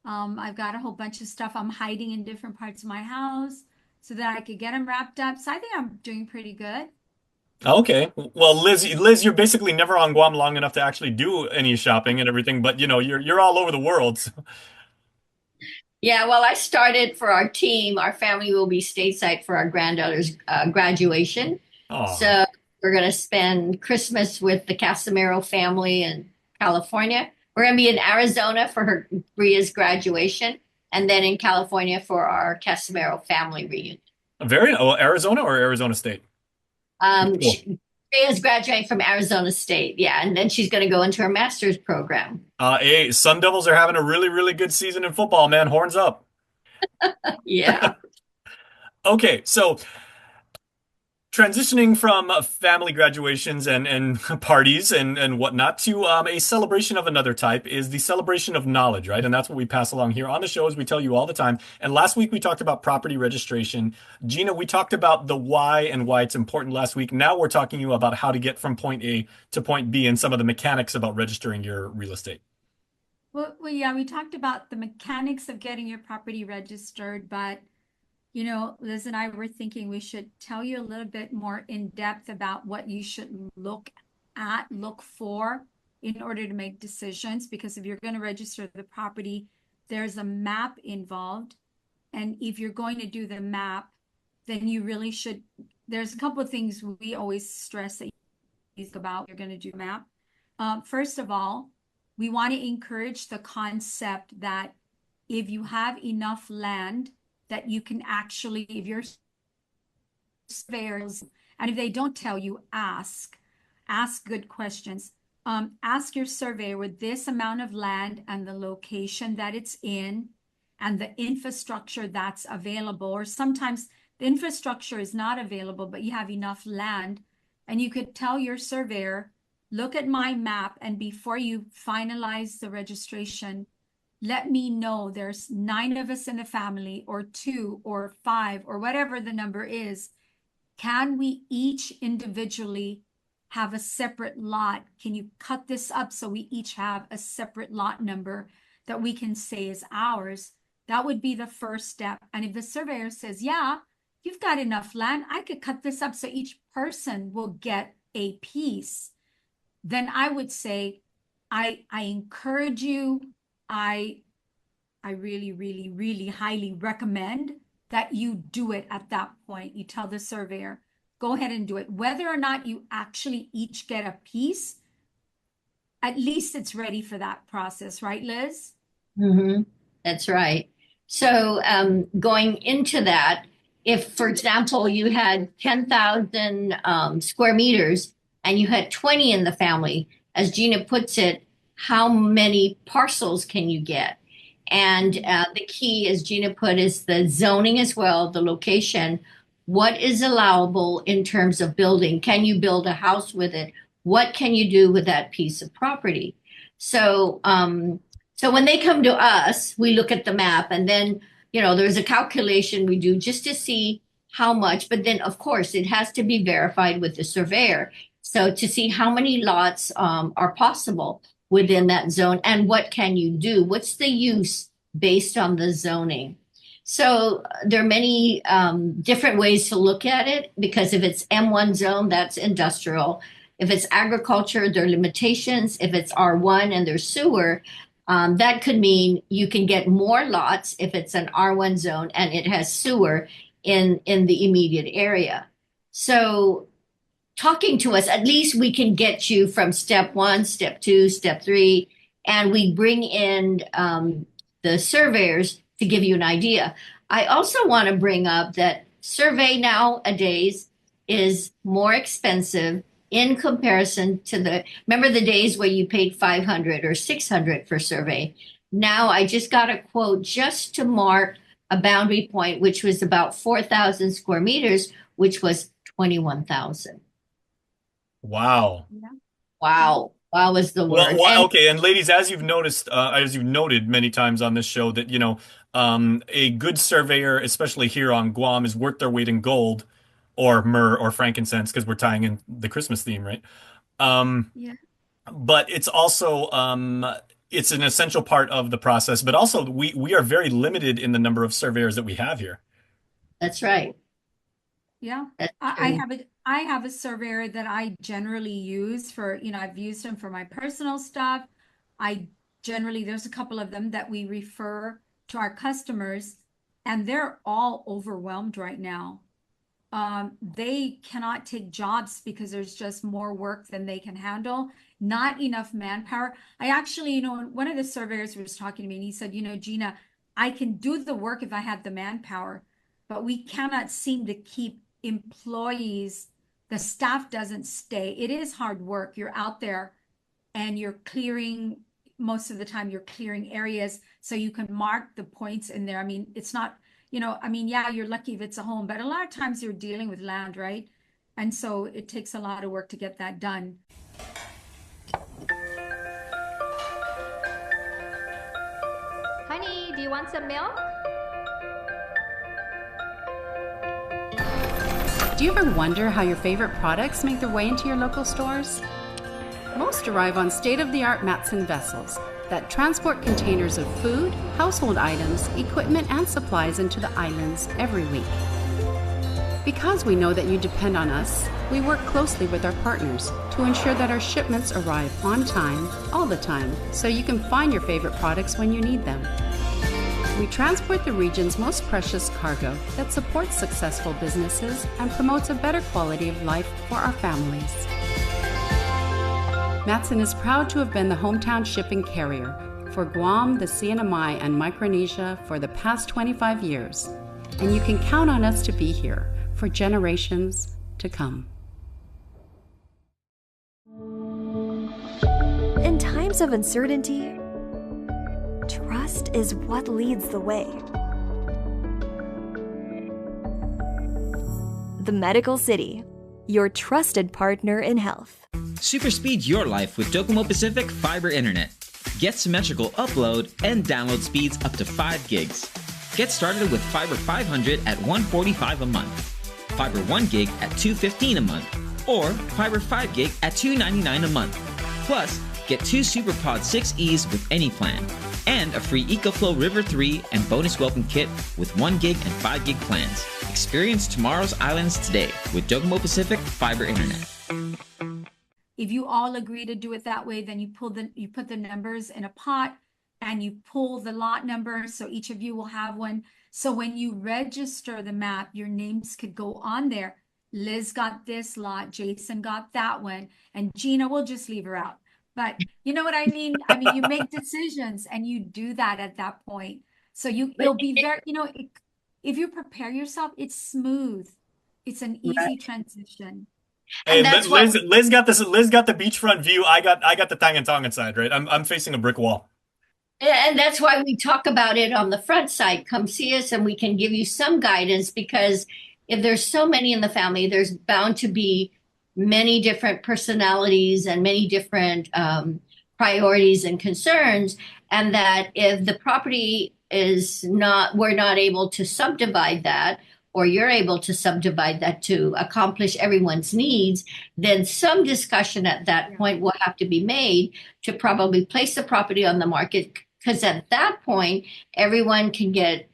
I've got a whole bunch of stuff I'm hiding in different parts of my house so that I could get them wrapped up. So I think I'm doing pretty good. Okay. Well, Liz, you're basically never on Guam long enough to actually do any shopping and everything, but you know, you're all over the world. So. Yeah, well, I started for our team. Our family will be stateside for our granddaughter's graduation. Aww. So we're going to spend Christmas with the Casimiro family in California. We're going to be in Arizona for her Bria's graduation, and then in California for our Casimiro family reunion. Arizona or Arizona State? Cool. Bria's graduating from Arizona State, yeah, and then she's going to go into her master's program. Hey, Sun Devils are having a really, really good season in football, man. Horns up. Yeah. Okay, so transitioning from family graduations and parties and whatnot to a celebration of another type is the celebration of knowledge, right? And that's what we pass along here on the show, as we tell you all the time. And last week we talked about property registration. Gina, we talked about the why and why it's important last week. Now we're talking to you about how to get from point A to point B and some of the mechanics about registering your real estate. Well, yeah, we talked about the mechanics of getting your property registered, but you know, Liz and I were thinking we should tell you a little bit more in depth about what you should look for in order to make decisions. Because if you're going to register the property, there's a map involved. And if you're going to do the map, then you really should. There's a couple of things we always stress that you think about you're going to do map. First of all, we want to encourage the concept that if you have enough land, that you can actually, if you're surveyors, and if they don't tell you, ask good questions. Ask your surveyor with this amount of land and the location that it's in and the infrastructure that's available, or sometimes the infrastructure is not available, but you have enough land, and you could tell your surveyor, look at my map, and before you finalize the registration, let me know there's 9 of us in the family, or 2 or 5 or whatever the number is. Can we each individually have a separate lot? Can you cut this up so we each have a separate lot number that we can say is ours? That would be the first step. And if the surveyor says, yeah, you've got enough land, I could cut this up so each person will get a piece, then I would say, I encourage you, I really, really, really highly recommend that you do it at that point. You tell the surveyor, go ahead and do it. Whether or not you actually each get a piece, at least it's ready for that process, right, Liz? Mm-hmm. That's right. So going into that, if, for example, you had 10,000 square meters and you had 20 in the family, as Gina puts it, how many parcels can you get? And the key, as Gina put, is the zoning as well, the location. What is allowable in terms of building? Can you build a house with it? What can you do with that piece of property? So, so when they come to us, we look at the map, and then, you know, there's a calculation we do just to see how much, but then of course it has to be verified with the surveyor. So to see how many lots are possible within that zone and what can you do? What's the use based on the zoning? So there are many different ways to look at it, because if it's M1 zone, that's industrial. If it's agriculture, there are limitations. If it's R1 and there's sewer, that could mean you can get more lots if it's an R1 zone and it has sewer in the immediate area. So talking to us, at least we can get you from step 1, step 2, step 3, and we bring in the surveyors to give you an idea. I also want to bring up that survey nowadays is more expensive in comparison to remember the days where you paid $500 or $600 for survey. Now I just got a quote just to mark a boundary point, which was about 4,000 square meters, which was 21,000. Wow. Wow. Wow is the word. Well, okay, and ladies, as you've noticed, as you've noted many times on this show, that, you know, a good surveyor, especially here on Guam, is worth their weight in gold, or myrrh, or frankincense, because we're tying in the Christmas theme, right? Yeah. But it's also it's an essential part of the process. But also, we are very limited in the number of surveyors that we have here. That's right. Yeah. That's I have a surveyor that I generally use for, you know, I've used him for my personal stuff. There's a couple of them that we refer to our customers, and they're all overwhelmed right now. They cannot take jobs because there's just more work than they can handle, not enough manpower. I actually, you know, one of the surveyors was talking to me and he said, you know, Gina, I can do the work if I had the manpower, but we cannot seem to keep employees. The staff doesn't stay. It is hard work. You're out there and you're clearing, most of the time you're clearing areas so you can mark the points in there. I mean, it's not, you know, I mean, yeah, you're lucky if it's a home, but a lot of times you're dealing with land, right? And so it takes a lot of work to get that done. Honey, do you want some milk? Do you ever wonder how your favorite products make their way into your local stores? Most arrive on state-of-the-art Matson vessels that transport containers of food, household items, equipment, and supplies into the islands every week. Because we know that you depend on us, we work closely with our partners to ensure that our shipments arrive on time, all the time, so you can find your favorite products when you need them. We transport the region's most precious cargo that supports successful businesses and promotes a better quality of life for our families. Matson is proud to have been the hometown shipping carrier for Guam, the CNMI, and Micronesia for the past 25 years, and you can count on us to be here for generations to come. In times of uncertainty, trust is what leads the way. The Medical City, your trusted partner in health. Superspeed your life with Docomo Pacific Fiber Internet. Get symmetrical upload and download speeds up to 5 gigs. Get started with Fiber 500 at $145 a month, Fiber 1 gig at $215 a month, or Fiber 5 gig at $299 a month. Plus, get 2 SuperPod 6Es with any plan, and a free EcoFlow River 3 and bonus welcome kit with 1 gig and 5 gig plans. Experience tomorrow's islands today with Docomo Pacific Fiber Internet. If you all agree to do it that way, then you put the numbers in a pot and you pull the lot number, so each of you will have one. So when you register the map, your names could go on there. Liz got this lot, Jason got that one, and Gina, will just leave her out. But you know what I mean? I mean, you make decisions and you do that at that point. So it'll be very, you know, if you prepare yourself, it's smooth. It's an easy transition. Hey, And that's why Liz got this. Liz got the beachfront view. I got the Tangantongan side, right? I'm facing a brick wall. And that's why we talk about it on the front side. Come see us and we can give you some guidance, because if there's so many in the family, there's bound to be many different personalities and many different priorities and concerns. And that if the property is not, we're not able to subdivide that, or you're able to subdivide that to accomplish everyone's needs, then some discussion at that point will have to be made to probably place the property on the market, because at that point everyone can get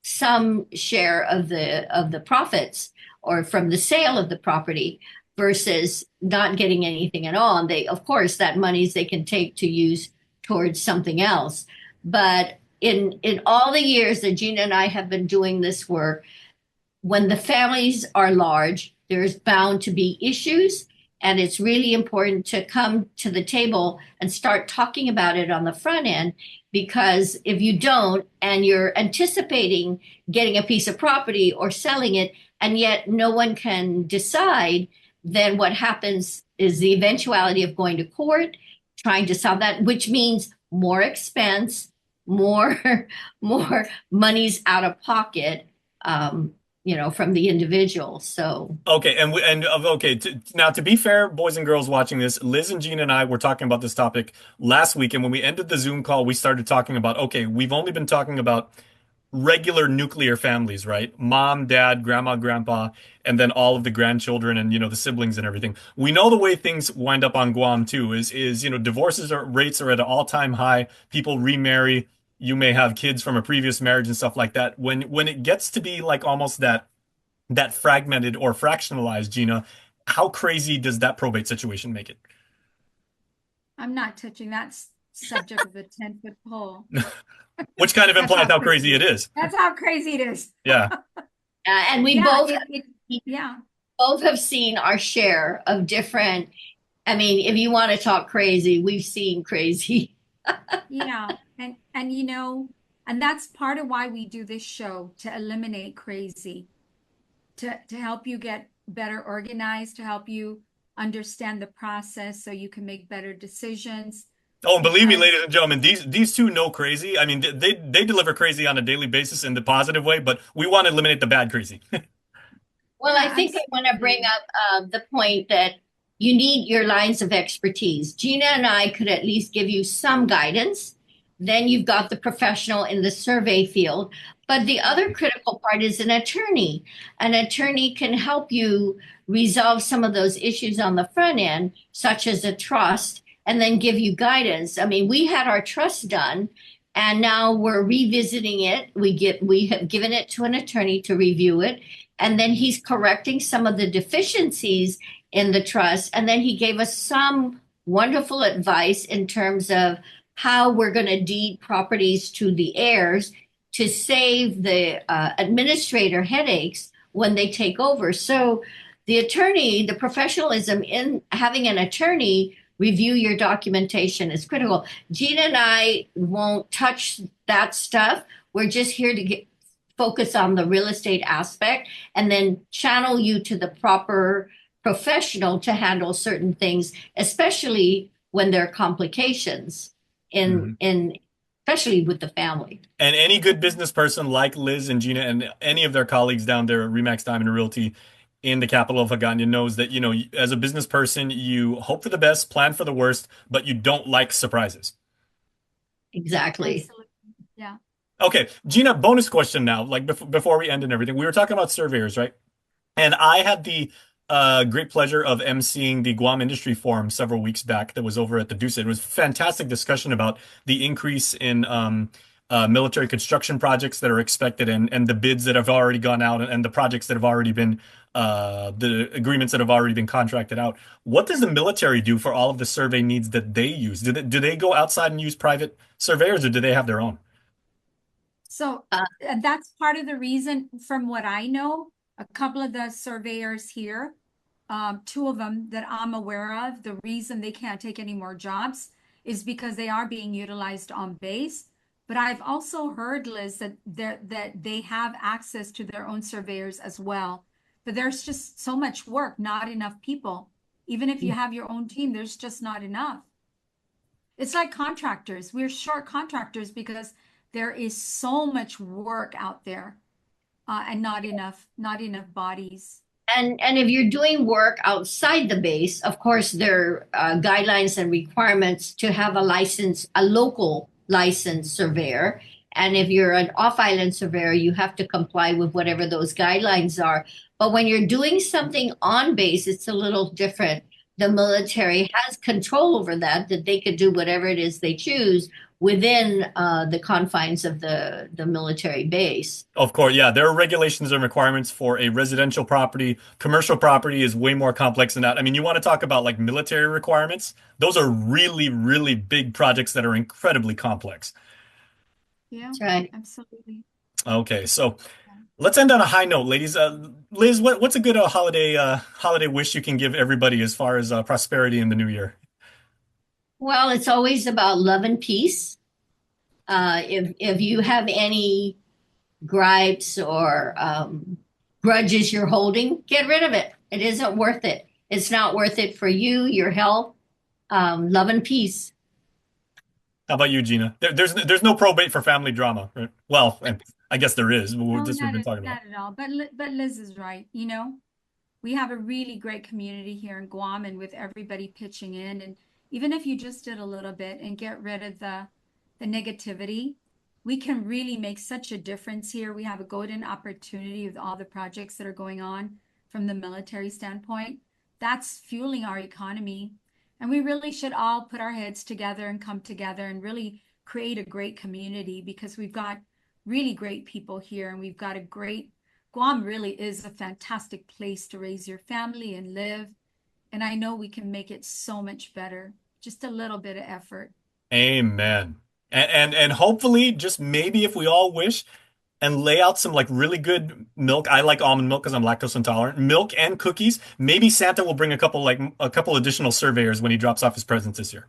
some share of the profits or from the sale of the property versus not getting anything at all. And they, of course, that monies they can take to use towards something else. But in all the years that Gina and I have been doing this work, when the families are large, there's bound to be issues. And it's really important to come to the table and start talking about it on the front end, because if you don't, and you're anticipating getting a piece of property or selling it, and yet no one can decide, then what happens is the eventuality of going to court, trying to solve that, which means more expense, more money's out of pocket. From the individual. So okay, now to be fair, boys and girls watching this, Liz and Gina and I were talking about this topic last week, and when we ended the Zoom call, we started talking about, okay, we've only been talking about regular nuclear families, right? Mom, dad, grandma, grandpa, and then all of the grandchildren and the siblings and everything. We know the way things wind up on Guam too is divorces rates are at an all-time high. People remarry. You may have kids from a previous marriage and stuff like that. When it gets to be like almost that fragmented or fractionalized, Gina, how crazy does that probate situation make it? I'm not touching that subject of the 10-foot pole. Which kind of implies how crazy it is. That's how crazy it is. Yeah. And we both have seen our share of different. I mean, if you want to talk crazy, we've seen crazy. Yeah. And that's part of why we do this show, to eliminate crazy, to help you get better organized, to help you understand the process so you can make better decisions. Oh, and believe me, ladies and gentlemen, these two know crazy. I mean, they deliver crazy on a daily basis in the positive way, but we want to eliminate the bad crazy. Well, I think I want to bring up the point that you need your lines of expertise. Gina and I could at least give you some guidance. Then you've got the professional in the survey field. But the other critical part is an attorney. An attorney can help you resolve some of those issues on the front end, such as a trust, and then give you guidance. I mean, we had our trust done, and now we're revisiting it. We have given it to an attorney to review it, and then he's correcting some of the deficiencies in the trust. And then he gave us some wonderful advice in terms of how we're going to deed properties to the heirs to save the administrator headaches when they take over. So the attorney, the professionalism in having an attorney review your documentation is critical. Gina and I won't touch that stuff. We're just here to focus on the real estate aspect and then channel you to the proper professional to handle certain things, especially when there are complications especially with the family. And any good business person like Liz and Gina and any of their colleagues down there at Remax Diamond Realty in the capital of Hagåtña knows that, as a business person, you hope for the best, plan for the worst, but you don't like surprises. Exactly. Absolutely. Yeah. Okay, Gina, bonus question now, like before we end and everything. We were talking about surveyors, right? And I had the great pleasure of emceeing the Guam Industry Forum several weeks back that was over at the Duce. It was a fantastic discussion about the increase in military construction projects that are expected and the bids that have already gone out and the projects that have already been, the agreements that have already been contracted out. What does the military do for all of the survey needs that they use? Do they go outside and use private surveyors, or do they have their own? So that's part of the reason, from what I know, a couple of the surveyors here, two of them that I'm aware of, the reason they can't take any more jobs is because they are being utilized on base. But I've also heard, Liz, that they have access to their own surveyors as well. But there's just so much work, not enough people. Even if you have your own team, there's just not enough. It's like contractors. We're short contractors because there is so much work out there, and not enough bodies. And if you're doing work outside the base, of course, there are guidelines and requirements to have a local licensed surveyor. And if you're an off-island surveyor, you have to comply with whatever those guidelines are. But when you're doing something on base, it's a little different. The military has control over that they could do whatever it is they choose within the confines of the military base. Of course, yeah, there are regulations and requirements for a residential property. Commercial property is way more complex than that. I mean, you want to talk about like military requirements? Those are really, really big projects that are incredibly complex. Yeah, that's right. Absolutely. Okay, so let's end on a high note, ladies. Liz, what's a good holiday wish you can give everybody as far as prosperity in the new year? Well, it's always about love and peace. If you have any gripes or grudges you're holding, get rid of it. It isn't worth it. It's not worth it for you, your health. Love and peace. How about you, Gina? There's no probate for family drama, right? Well, and I guess there is. But No, we've been talking about. not at all. But Liz is right. You know, we have a really great community here in Guam, and with everybody pitching in, and even if you just did a little bit and get rid of the negativity, we can really make such a difference here. We have a golden opportunity with all the projects that are going on from the military standpoint. That's fueling our economy. And we really should all put our heads together and come together and really create a great community, because we've got really great people here, and we've got Guam really is a fantastic place to raise your family and live. And I know we can make it so much better. Just a little bit of effort. Amen. And hopefully, just maybe if we all wish and lay out some like really good milk. I like almond milk because I'm lactose intolerant. Milk and cookies. Maybe Santa will bring a couple additional surveyors when he drops off his presents this year.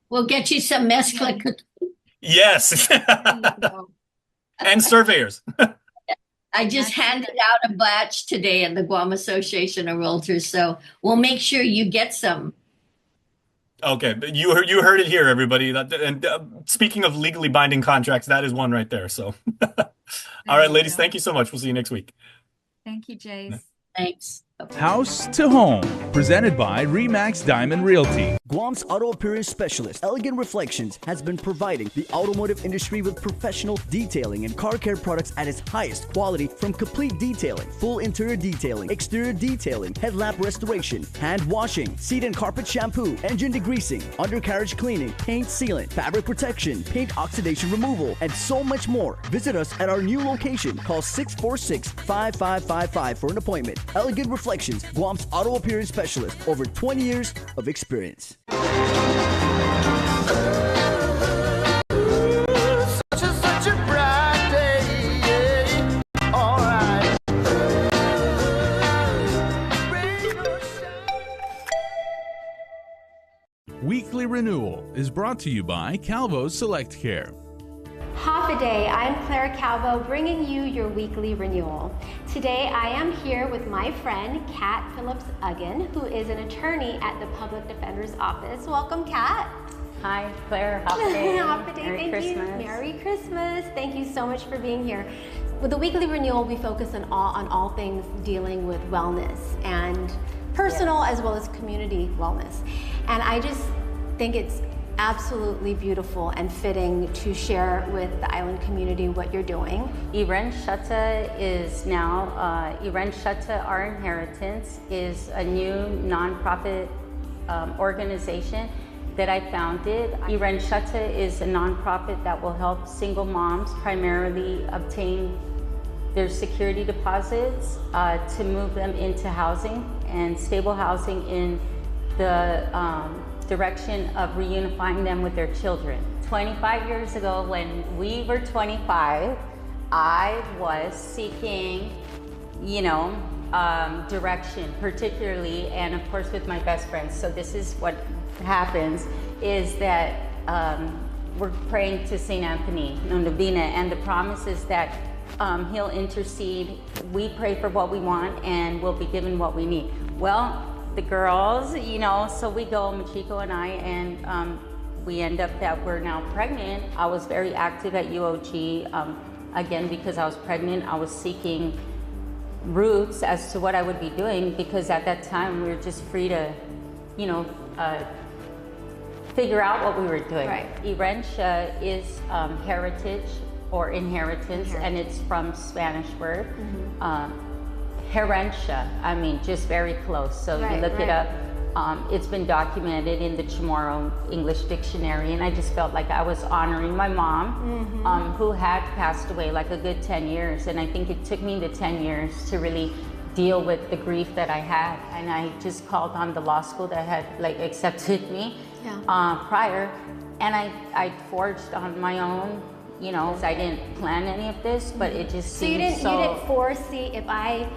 We'll get you some mezcla cookies. Yes. And surveyors. I just handed out a batch today at the Guam Association of Realtors, so we'll make sure you get some. Okay, but you heard it here, everybody. And speaking of legally binding contracts, that is one right there. So, all right, ladies, thank you so much. We'll see you next week. Thank you, Jace. Thanks. House to Home, presented by RE/MAX Diamond Realty. Guam's auto appearance specialist, Elegant Reflections, has been providing the automotive industry with professional detailing and car care products at its highest quality, from complete detailing, full interior detailing, exterior detailing, headlamp restoration, hand washing, seat and carpet shampoo, engine degreasing, undercarriage cleaning, paint sealant, fabric protection, paint oxidation removal, and so much more. Visit us at our new location. Call 646-5555 for an appointment. Elegant Reflections, Guam's auto appearance specialist, over 20 years of experience. Such a bright day, all right. Weekly Renewal is brought to you by Calvo's Select Care. Half a day, I'm Claire Calvo, bringing you your weekly renewal. Today, I am here with my friend, Kat Phillips-Uggan, who is an attorney at the Public Defender's Office. Welcome, Kat. Hi, Claire. Half a day. Half a day. Merry Thank Christmas. you. Merry Christmas. Thank you so much for being here. With the weekly renewal, we focus on all things dealing with wellness and personal as well as community wellness. And I just think it's absolutely beautiful and fitting to share with the island community what you're doing. Iren Shutta is now, Iren Shutta Our Inheritance is a new nonprofit organization that I founded. Iren Shutta is a nonprofit that will help single moms primarily obtain their security deposits to move them into housing and stable housing in the direction of reunifying them with their children. 25 years ago, when we were 25, I was seeking, direction, particularly, and of course with my best friends. So this is what happens, is that we're praying to St. Anthony, Novena, and the promise is that he'll intercede. We pray for what we want and we'll be given what we need. Well, the girls, you know, so we go, Machiko and I, and we end up that we're now pregnant. I was very active at UOG. Again, because I was pregnant, I was seeking routes as to what I would be doing, because at that time we were just free to, you know, figure out what we were doing. Right. Herencia is heritage or inheritance, and it's from Spanish word. Herencia, I mean, just very close. So you look it up. It's been documented in the Chamorro English Dictionary, and I just felt like I was honoring my mom, who had passed away like a good 10 years. And I think it took me the 10 years to really deal with the grief that I had. And I just called on the law school that had like accepted me prior, and I forged on my own. You know, I didn't plan any of this, but it just seemed so. You didn't foresee, if I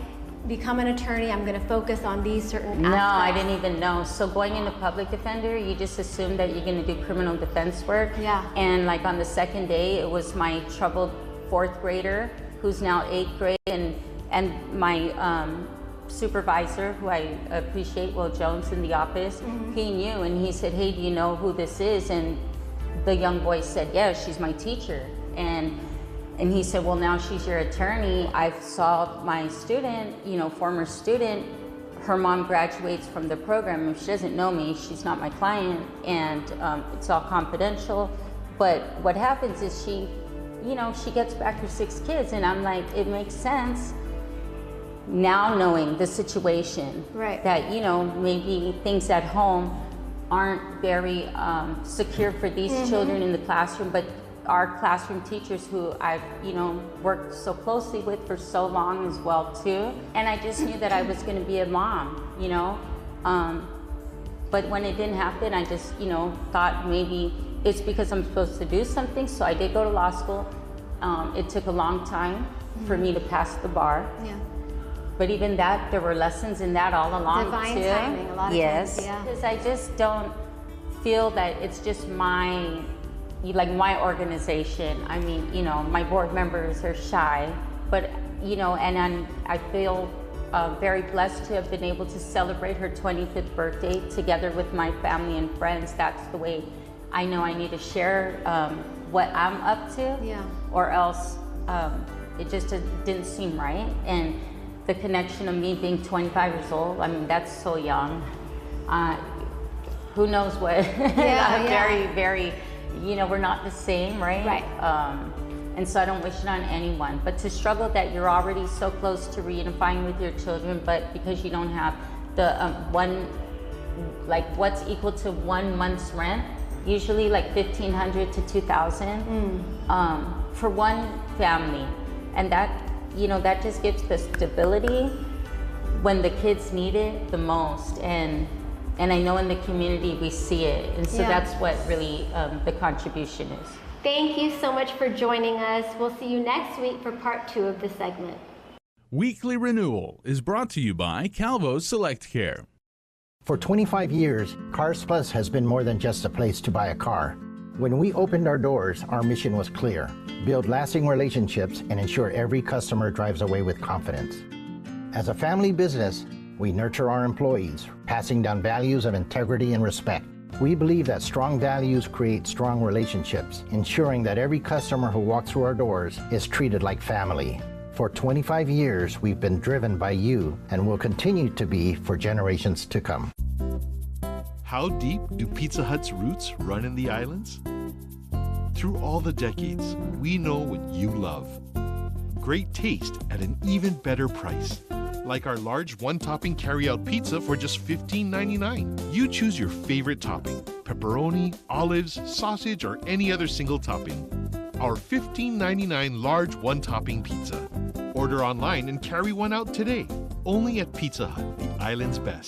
become an attorney, I'm going to focus on these certain aspects? No, I didn't even know. So going into public defender, you just assume that you're going to do criminal defense work. Yeah. And like on the second day, it was my troubled 4th grader who's now 8th grade, and my supervisor, who I appreciate, Will Jones in the office, he knew, and he said, hey, do you know who this is? And the young boy said, yeah, she's my teacher. And he said, well, now she's your attorney. I saw my student, you know, former student, her mom graduates from the program. If she doesn't know me, she's not my client, and it's all confidential. But what happens is she, you know, she gets back her 6 kids, and I'm like, it makes sense now knowing the situation. Right. That, you know, maybe things at home aren't very secure for these children in the classroom, but our classroom teachers, who I've, you know, worked so closely with for so long as well too. And I just knew that I was going to be a mom, you know. But when it didn't happen, I just, you know, thought maybe it's because I'm supposed to do something. So I did go to law school. It took a long time for me to pass the bar. Yeah. But even that, there were lessons in that all along Divine too. timing, a lot of yes. times, yeah. Because I just don't feel that it's just my organization. I mean, you know, my board members are shy, but, you know, and I feel very blessed to have been able to celebrate her 25th birthday together with my family and friends. That's the way I know I need to share what I'm up to, or else it just didn't seem right. And the connection of me being 25 years old, I mean, that's so young. Who knows what? I'm very, very, you know, we're not the same, right? Right. And so I don't wish it on anyone. But to struggle that you're already so close to reunifying with your children, but because you don't have the what's equal to 1 month's rent, usually like $1,500 to $2,000 for one family, and that, you know, that just gives the stability when the kids need it the most. And I know in the community we see it, and so that's what really the contribution is. Thank you so much for joining us. We'll see you next week for part 2 of the segment. Weekly Renewal is brought to you by Calvo's Select Care. For 25 years, Cars Plus has been more than just a place to buy a car. When we opened our doors, our mission was clear: build lasting relationships and ensure every customer drives away with confidence. As a family business, we nurture our employees, passing down values of integrity and respect. We believe that strong values create strong relationships, ensuring that every customer who walks through our doors is treated like family. For 25 years, we've been driven by you and will continue to be for generations to come. How deep do Pizza Hut's roots run in the islands? Through all the decades, we know what you love. Great taste at an even better price. Like our large one-topping carry-out pizza for just $15.99. You choose your favorite topping: pepperoni, olives, sausage, or any other single topping. Our $15.99 large one-topping pizza. Order online and carry one out today. Only at Pizza Hut, the island's best.